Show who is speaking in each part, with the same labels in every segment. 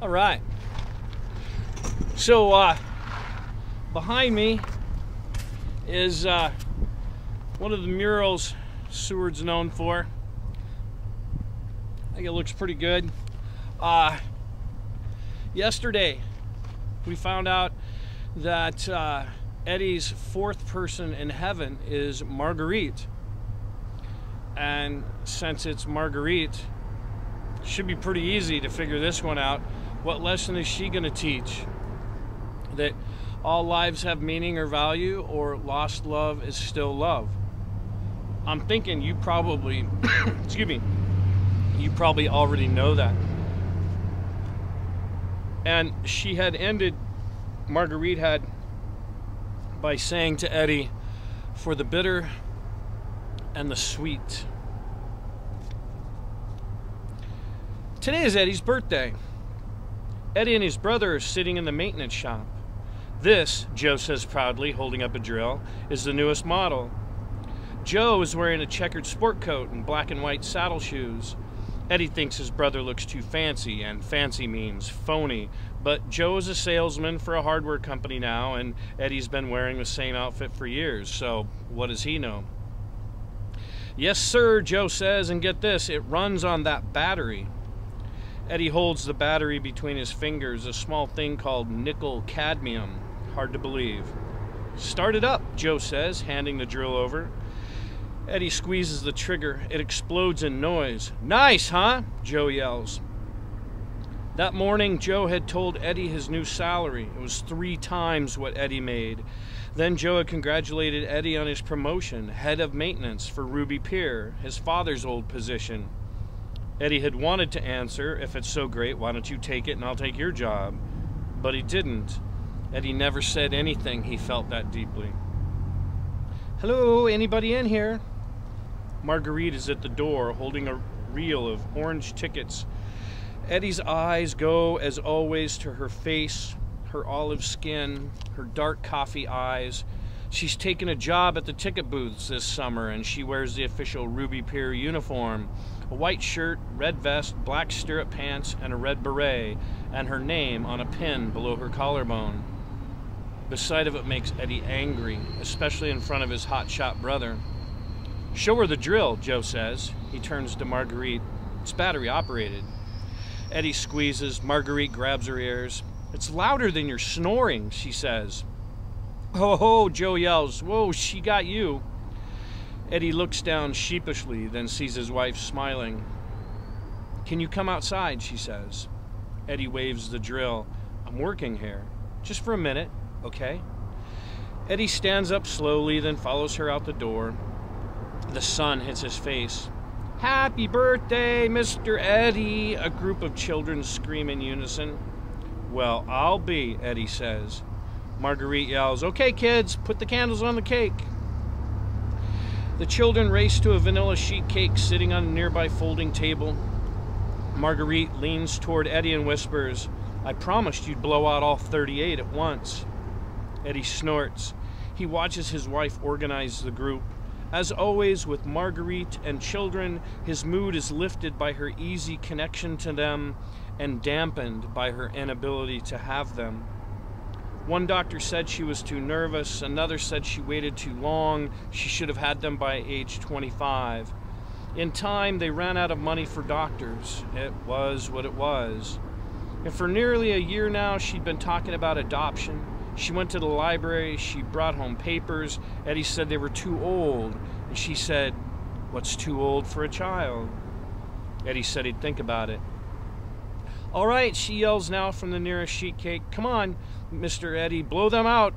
Speaker 1: All right. So behind me is one of the murals Seward's known for. I think it looks pretty good. Yesterday we found out that Eddie's fourth person in heaven is Marguerite. And since it's Marguerite, it should be pretty easy to figure this one out. What lesson is she going to teach? That all lives have meaning or value, or lost love is still love? I'm thinking you probably, excuse me, you probably already know that. And she had ended, Marguerite had, by saying to Eddie, for the bitter and the sweet. Today is Eddie's birthday. Eddie and his brother are sitting in the maintenance shop. This, Joe says proudly, holding up a drill, is the newest model. Joe is wearing a checkered sport coat and black and white saddle shoes. Eddie thinks his brother looks too fancy, and fancy means phony. But Joe is a salesman for a hardware company now, and Eddie's been wearing the same outfit for years, so what does he know? Yes, sir, Joe says, and get this, it runs on that battery. Eddie holds the battery between his fingers, a small thing called nickel cadmium. Hard to believe. Start it up, Joe says, handing the drill over. Eddie squeezes the trigger. It explodes in noise. Nice, huh? Joe yells. That morning, Joe had told Eddie his new salary. It was 3 times what Eddie made. Then Joe had congratulated Eddie on his promotion, head of maintenance for Ruby Pier, his father's old position. Eddie had wanted to answer, if it's so great, why don't you take it and I'll take your job? But he didn't. Eddie never said anything he felt that deeply. Hello, anybody in here? Marguerite is at the door, holding a reel of orange tickets. Eddie's eyes go, as always, to her face, her olive skin, her dark coffee eyes. She's taken a job at the ticket booths this summer, and she wears the official Ruby Pier uniform. A white shirt, red vest, black stirrup pants, and a red beret, and her name on a pin below her collarbone. The sight of it makes Eddie angry, especially in front of his hotshot brother. Show her the drill, Joe says. He turns to Marguerite. It's battery operated. Eddie squeezes. Marguerite grabs her ears. It's louder than you're snoring, she says. Ho ho, Joe yells. Whoa, she got you. Eddie looks down sheepishly, then sees his wife smiling. Can you come outside, she says. Eddie waves the drill. I'm working here. Just for a minute, okay? Eddie stands up slowly, then follows her out the door. The sun hits his face. Happy birthday, Mr. Eddie, a group of children scream in unison. Well, I'll be, Eddie says. Marguerite yells, okay, kids, put the candles on the cake. The children race to a vanilla sheet cake sitting on a nearby folding table. Marguerite leans toward Eddie and whispers, I promised you'd blow out all 38 at once. Eddie snorts. He watches his wife organize the group. As always, with Marguerite and children, his mood is lifted by her easy connection to them and dampened by her inability to have them. One doctor said she was too nervous. Another said she waited too long. She should have had them by age 25. In time, they ran out of money for doctors. It was what it was. And for nearly a year now, she'd been talking about adoption. She went to the library. She brought home papers. Eddie said they were too old. And she said, what's too old for a child? Eddie said he'd think about it. All right, she yells now from the nearest sheet cake. Come on, Mr. Eddie, blow them out.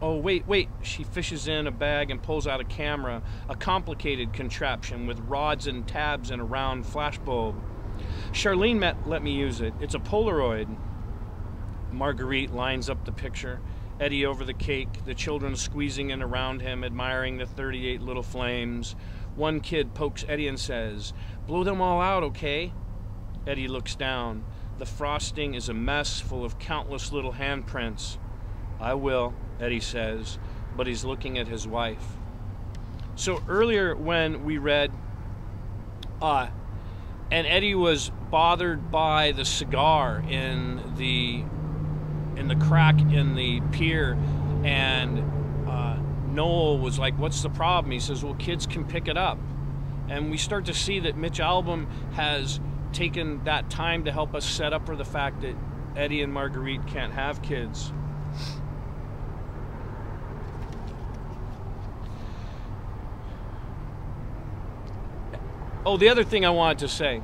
Speaker 1: Oh, wait. She fishes in a bag and pulls out a camera, a complicated contraption with rods and tabs and a round flashbulb. Charlene let me use it. It's a Polaroid. Marguerite lines up the picture. Eddie over the cake, the children squeezing in around him, admiring the 38 little flames. One kid pokes Eddie and says, blow them all out, okay? Eddie looks down. The frosting is a mess full of countless little handprints. I will, Eddie says, but he's looking at his wife. So earlier when we read And Eddie was bothered by the cigar in the crack in the pier, and Noel was like, "What's the problem?" He says, "Well, kids can pick it up." And we start to see that Mitch Albom has taken that time to help us set up for the fact that Eddie and Marguerite can't have kids. Oh, the other thing I wanted to say.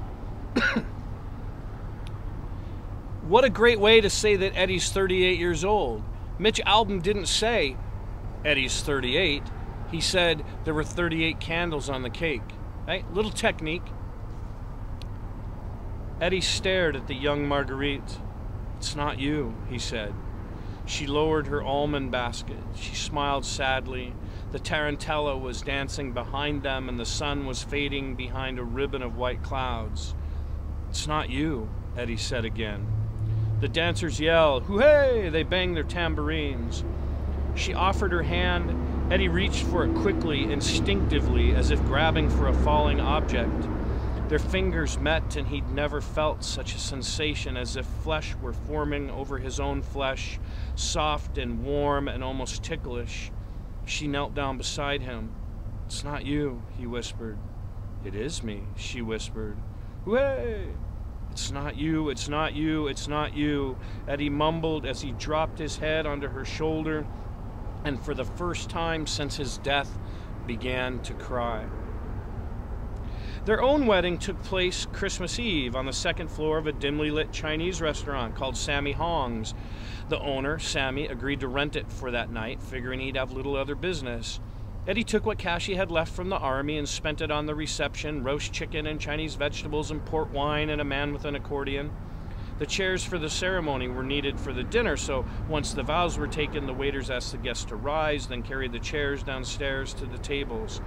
Speaker 1: What a great way to say that Eddie's 38 years old. Mitch Albom didn't say Eddie's 38. He said there were 38 candles on the cake. Right? Little technique. Eddie stared at the young Marguerite. "It's not you," he said. She lowered her almond basket. She smiled sadly. The tarantella was dancing behind them, and the sun was fading behind a ribbon of white clouds. "It's not you," Eddie said again. The dancers yelled, "Hooray!" They banged their tambourines. She offered her hand. Eddie reached for it quickly, instinctively, as if grabbing for a falling object. Their fingers met, and he'd never felt such a sensation, as if flesh were forming over his own flesh, soft and warm and almost ticklish. She knelt down beside him. "It's not you," he whispered. "It is me," she whispered. "Hooray! It's not you, it's not you, it's not you," Eddie mumbled as he dropped his head onto her shoulder, and for the first time since his death began to cry. Their own wedding took place Christmas Eve on the second floor of a dimly lit Chinese restaurant called Sammy Hong's. The owner, Sammy, agreed to rent it for that night, figuring he'd have little other business. Eddie took what cash he had left from the army and spent it on the reception, roast chicken and Chinese vegetables and port wine and a man with an accordion. The chairs for the ceremony were needed for the dinner, so once the vows were taken, the waiters asked the guests to rise, then carried the chairs downstairs to the tables.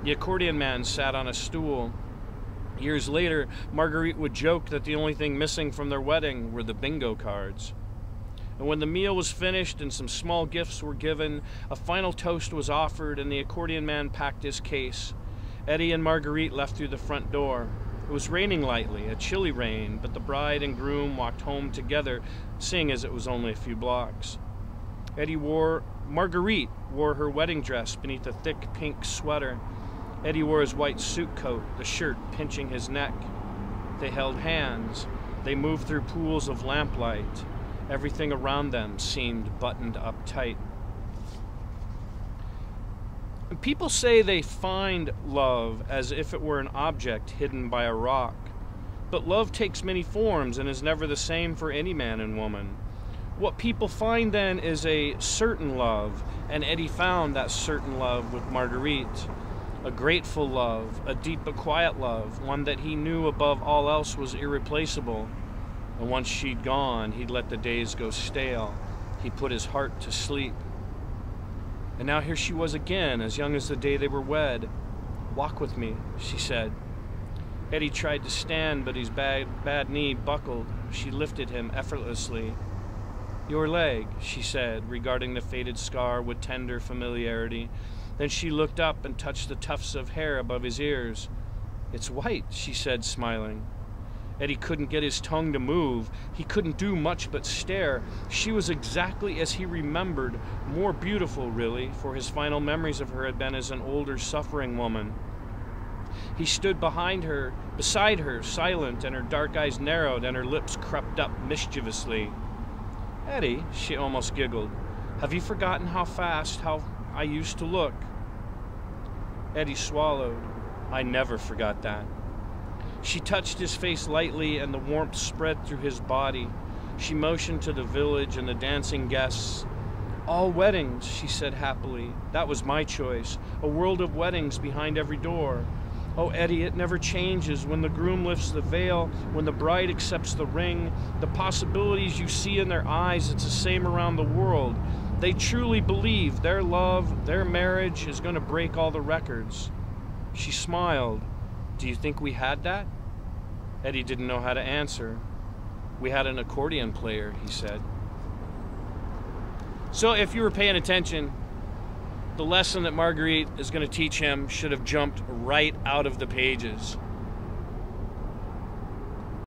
Speaker 1: The accordion man sat on a stool. Years later, Marguerite would joke that the only thing missing from their wedding were the bingo cards. And when the meal was finished and some small gifts were given, a final toast was offered, and the accordion man packed his case. Eddie and Marguerite left through the front door. It was raining lightly, a chilly rain, but the bride and groom walked home together, seeing as it was only a few blocks. Marguerite wore her wedding dress beneath a thick pink sweater. Eddie wore his white suit coat, the shirt pinching his neck. They held hands. They moved through pools of lamplight. Everything around them seemed buttoned up tight. People say they find love as if it were an object hidden by a rock. But love takes many forms and is never the same for any man and woman. What people find then is a certain love, and Eddie found that certain love with Marguerite. A grateful love, a deep but quiet love, one that he knew above all else was irreplaceable. And once she'd gone, he'd let the days go stale. He put his heart to sleep. And now here she was again, as young as the day they were wed. "Walk with me," she said. Eddie tried to stand, but his bad knee buckled. She lifted him effortlessly. "Your leg," she said, regarding the faded scar with tender familiarity. Then she looked up and touched the tufts of hair above his ears. "It's white," she said, smiling. Eddie couldn't get his tongue to move. He couldn't do much but stare. She was exactly as he remembered, more beautiful, really, for his final memories of her had been as an older, suffering woman. He stood beside her, silent, and her dark eyes narrowed and her lips crept up mischievously. "Eddie," she almost giggled, "have you forgotten how I used to look?" Eddie swallowed. "I never forgot that." She touched his face lightly, and the warmth spread through his body. She motioned to the village and the dancing guests. "All weddings," she said happily. "That was my choice. A world of weddings behind every door. Oh, Eddie, it never changes. When the groom lifts the veil, when the bride accepts the ring, the possibilities you see in their eyes, it's the same around the world. They truly believe their love, their marriage is going to break all the records." She smiled. "Do you think we had that?" Eddie didn't know how to answer. "We had an accordion player," he said. So if you were paying attention, the lesson that Marguerite is going to teach him should have jumped right out of the pages.